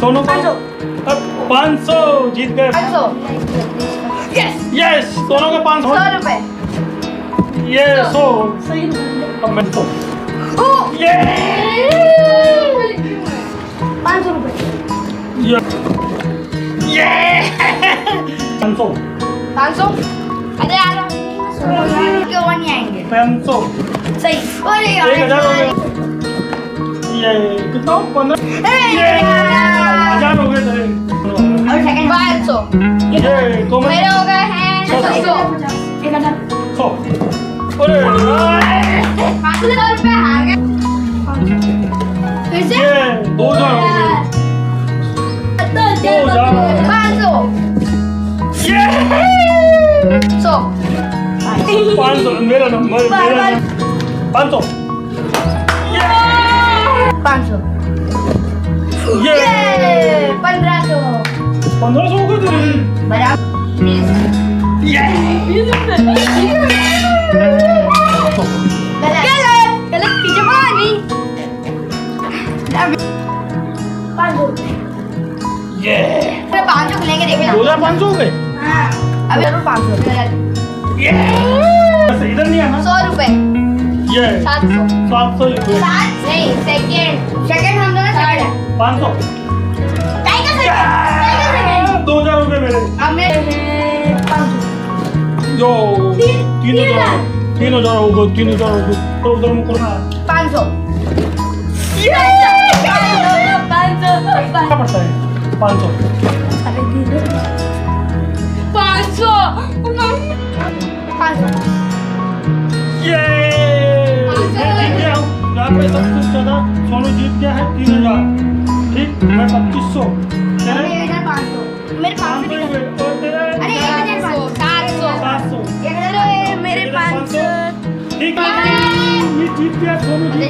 सोनू को 500 जीत गए। 500 yes yes दोनों के 500 100 रुपए ये 100 अब मैं 100 ये 500 रुपए ये 500 अरे यार क्यों नहीं आएंगे 500 सही अरे यार 1000 हो गए। ये कितना 15 ये 1000 हो गए थे। और सेकंड 500 ये तो मेरे हो गए हैं 600 100 अरे 500 रुपए हार गए फिर से ये 2000 हो गए 500 ये 100 500 मेरा नंबर 500 500 ये 1500 1500 हो गए तेरे बराबर ये गलत पीछे पानी 500 ये 500 लेके देखना 2500 हो गए। हाँ अभी जरूर 500 ये इधर नहीं आना 100 रुपए ये 700 700 ही हुए। नहीं सेकंड हम दोनों सेकंड है 500 टाइगर सेकंड 2000 हो गए मेरे अब मेरे 500 जो 3000 हो गए 3000 हो गए तो उधर मुझे करना 500 क्या पड़ता है 500 ये यहाँ पे सबसे ज्यादा सोनू जीत गया है 3000 ठीक मैं 2500 मेरे 500 अरे 700 700 मेरे 500 ठीक है जीत गया सोनू जीत